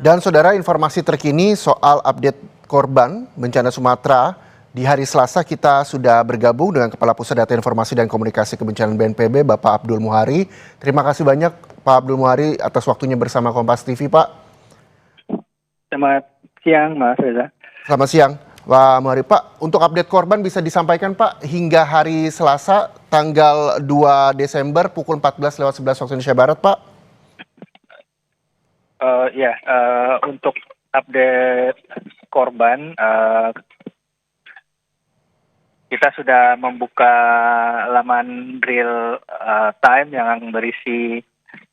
Dan saudara, informasi terkini soal update korban bencana Sumatera, di hari Selasa kita sudah bergabung dengan Kepala Pusat Data Informasi dan Komunikasi Kebencanaan BNPB, Bapak Abdul Muhari. Terima kasih banyak Pak Abdul Muhari atas waktunya bersama Kompas TV, Pak. Selamat siang, Mas Reza. Selamat siang, Pak Muhari. Pak, untuk update korban bisa disampaikan Pak hingga hari Selasa tanggal 2 Desember pukul 14.11 waktu Indonesia Barat, Pak? Untuk update korban, kita sudah membuka laman real time yang berisi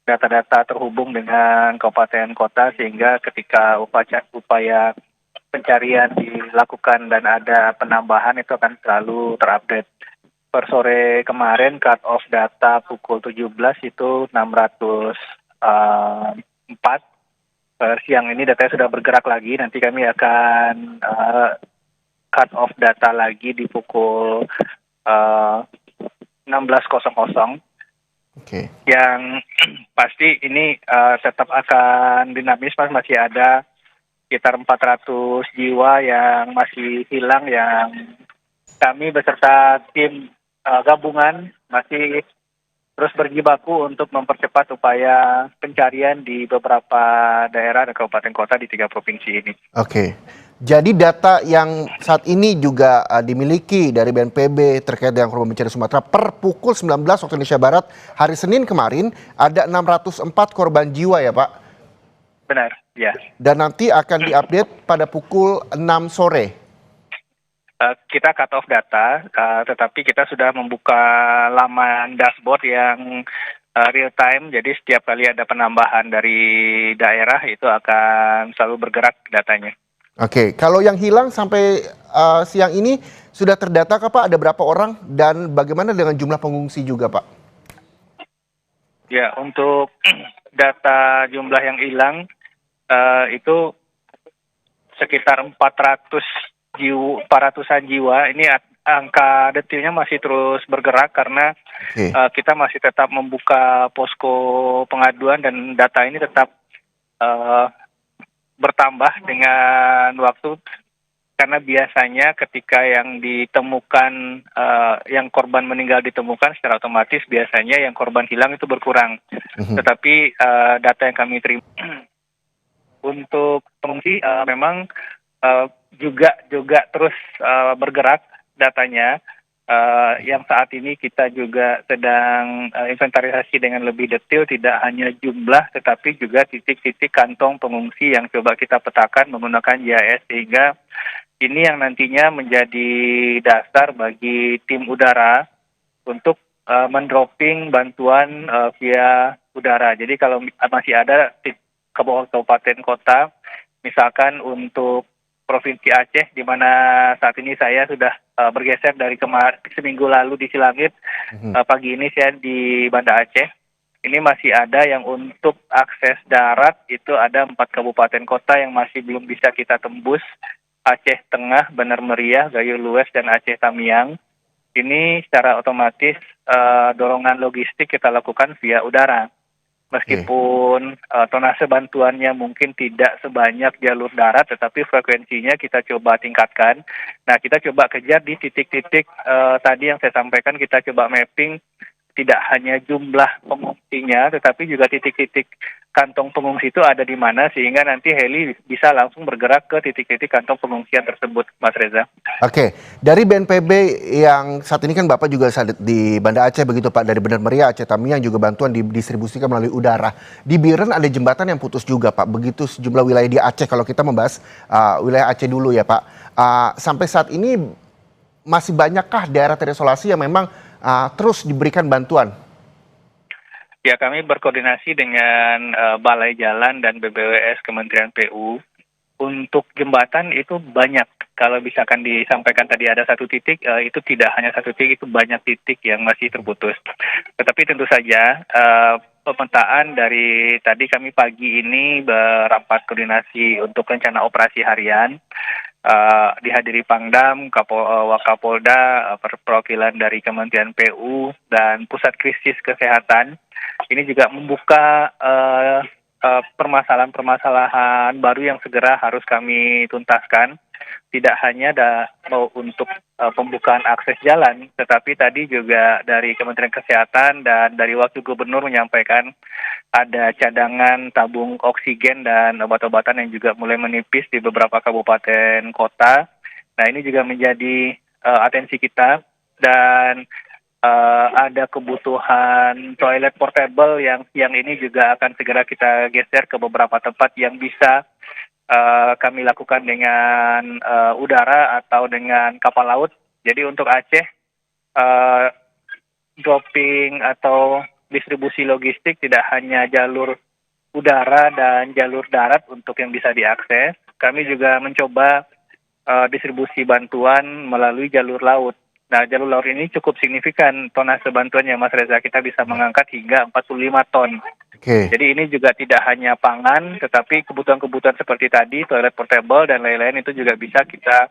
data-data terhubung dengan kabupaten kota, sehingga ketika upaya pencarian dilakukan dan ada penambahan itu akan selalu terupdate. Per sore kemarin cut off data pukul 17 itu 604. Siang ini datanya sudah bergerak lagi, nanti kami akan cut off data lagi di pukul 16.00. Oke. Yang pasti ini tetap akan dinamis, Mas. Masih ada sekitar 400 jiwa yang masih hilang, yang kami beserta tim gabungan masih terus berjibaku untuk mempercepat upaya pencarian di beberapa daerah dan kabupaten kota di 3 provinsi ini. Oke. Jadi data yang saat ini juga dimiliki dari BNPB terkait dengan korban bencana Sumatera per pukul 19 waktu Indonesia Barat hari Senin kemarin ada 604 korban jiwa ya Pak? Benar, ya. Dan nanti akan diupdate pada pukul 6 sore. Kita cut off data, tetapi kita sudah membuka laman dashboard yang real time, jadi setiap kali ada penambahan dari daerah itu akan selalu bergerak datanya. Oke, kalau yang hilang sampai siang ini sudah terdata kah Pak? Ada berapa orang dan bagaimana dengan jumlah pengungsi juga Pak? Ya, untuk data jumlah yang hilang itu sekitar 400-an jiwa. Ini angka detailnya masih terus bergerak karena kita masih tetap membuka posko pengaduan dan data ini tetap bertambah dengan waktu, karena biasanya ketika yang ditemukan, yang korban meninggal ditemukan, secara otomatis biasanya yang korban hilang itu berkurang. Tetapi data yang kami terima untuk pengungsi memang juga terus bergerak datanya. Yang saat ini kita juga sedang inventarisasi dengan lebih detail, tidak hanya jumlah tetapi juga titik-titik kantong pengungsi yang coba kita petakan menggunakan GIS, sehingga ini yang nantinya menjadi dasar bagi tim udara untuk mendropping bantuan via udara. Jadi kalau masih ada kabupaten kota, misalkan untuk Provinsi Aceh, di mana saat ini saya sudah bergeser dari seminggu lalu di Silangit, pagi ini saya di Banda Aceh. Ini masih ada yang untuk akses darat, itu ada 4 kabupaten kota yang masih belum bisa kita tembus. Aceh Tengah, Benar Meriah, Gayo Lues, dan Aceh Tamiang. Ini secara otomatis dorongan logistik kita lakukan via udara. Meskipun tonase bantuannya mungkin tidak sebanyak jalur darat, tetapi frekuensinya kita coba tingkatkan. Nah, kita coba kejar di titik-titik tadi yang saya sampaikan, kita coba mapping tidak hanya jumlah pengungsinya, tetapi juga titik-titik kantong pengungsi itu ada di mana, sehingga nanti heli bisa langsung bergerak ke titik-titik kantong pengungsian tersebut, Mas Reza. Oke, dari BNPB yang saat ini kan Bapak juga di Banda Aceh begitu Pak, dari Benar Meriah, Aceh Tamiang juga bantuan didistribusikan melalui udara. Di Biren ada jembatan yang putus juga Pak, begitu sejumlah wilayah di Aceh, kalau kita membahas wilayah Aceh dulu ya Pak. Sampai saat ini masih banyakkah daerah terisolasi yang memang terus diberikan bantuan? Ya, kami berkoordinasi dengan Balai Jalan dan BBWS Kementerian PU. Untuk jembatan itu banyak. Kalau misalkan disampaikan tadi ada satu titik, itu tidak hanya satu titik, itu banyak titik yang masih terputus. Tetapi tentu saja pemetaan dari tadi kami pagi ini berapat koordinasi untuk rencana operasi harian. Dihadiri Pangdam, Wakapolda, perwakilan dari Kementerian PU, dan Pusat Krisis Kesehatan. Ini juga membuka permasalahan-permasalahan baru yang segera harus kami tuntaskan. Tidak hanya mau untuk pembukaan akses jalan, tetapi tadi juga dari Kementerian Kesehatan dan dari Wakil Gubernur menyampaikan ada cadangan tabung oksigen dan obat-obatan yang juga mulai menipis di beberapa kabupaten kota. Nah, ini juga menjadi atensi kita, dan ada kebutuhan toilet portable yang siang ini juga akan segera kita geser ke beberapa tempat yang bisa kami lakukan dengan udara atau dengan kapal laut. Jadi untuk Aceh, dropping atau distribusi logistik tidak hanya jalur udara dan jalur darat untuk yang bisa diakses. Kami juga mencoba distribusi bantuan melalui jalur laut. Nah, jalur laut ini cukup signifikan tonase bantuannya, Mas Reza. Kita bisa mengangkat hingga 45 ton. Oke. Jadi ini juga tidak hanya pangan, tetapi kebutuhan-kebutuhan seperti tadi, toilet portable dan lain-lain itu juga bisa kita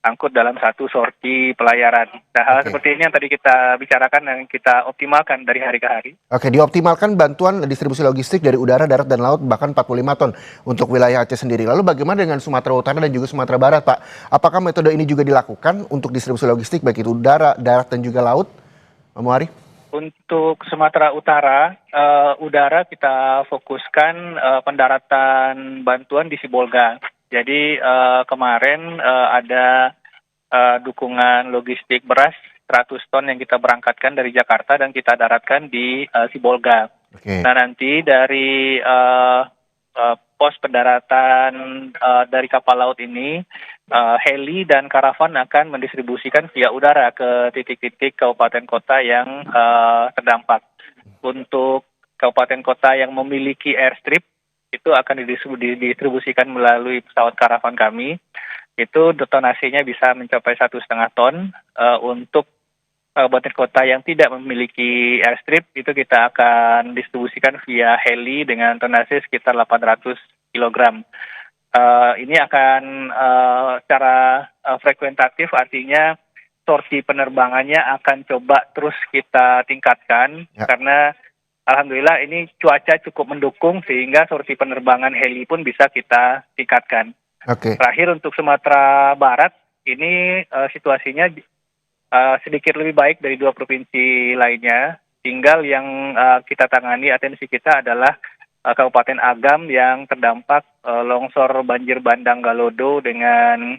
angkut dalam satu sorti pelayaran. Nah, hal Oke. seperti ini yang tadi kita bicarakan dan kita optimalkan dari hari ke hari. Oke, dioptimalkan bantuan distribusi logistik dari udara, darat, dan laut bahkan 45 ton untuk wilayah Aceh sendiri. Lalu bagaimana dengan Sumatera Utara dan juga Sumatera Barat, Pak? Apakah metode ini juga dilakukan untuk distribusi logistik baik itu udara, darat, dan juga laut, Pak Muhari? Untuk Sumatera Utara, udara kita fokuskan pendaratan bantuan di Sibolga. Jadi kemarin ada dukungan logistik beras 100 ton yang kita berangkatkan dari Jakarta dan kita daratkan di Sibolga. Oke. Nah, nanti dari pos pendaratan dari kapal laut ini, heli dan karavan akan mendistribusikan via udara ke titik-titik kabupaten kota yang terdampak. Untuk kabupaten kota yang memiliki airstrip, itu akan didistribusikan melalui pesawat karavan kami. Itu detonasinya bisa mencapai 1,5 ton. Untuk kabupaten kota yang tidak memiliki airstrip, itu kita akan distribusikan via heli dengan tonase sekitar 800 kg. Ini akan secara frekuentatif, artinya sorti penerbangannya akan coba terus kita tingkatkan, Ya. karena alhamdulillah ini cuaca cukup mendukung sehingga sorti penerbangan heli pun bisa kita tingkatkan. Oke. Terakhir untuk Sumatera Barat, ini situasinya sedikit lebih baik dari 2 provinsi lainnya. Tinggal yang kita tangani, atensi kita adalah Kabupaten Agam yang terdampak longsor banjir bandang Galodo dengan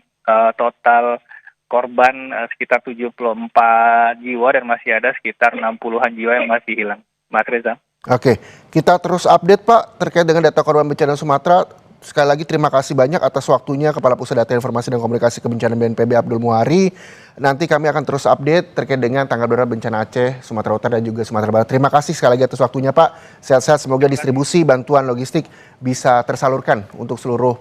total korban sekitar 74 jiwa dan masih ada sekitar 60-an jiwa yang masih hilang. Mas Reza. Oke, kita terus update Pak terkait dengan data korban bencana Sumatera. Sekali lagi terima kasih banyak atas waktunya Kepala Pusat Data Informasi dan Komunikasi Kebencanaan BNPB Abdul Muhari. Nanti kami akan terus update terkait dengan tanggap darurat bencana Aceh, Sumatera Utara dan juga Sumatera Barat. Terima kasih sekali lagi atas waktunya Pak. Sehat-sehat, semoga distribusi bantuan logistik bisa tersalurkan untuk seluruh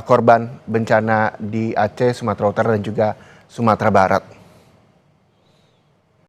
korban bencana di Aceh, Sumatera Utara dan juga Sumatera Barat.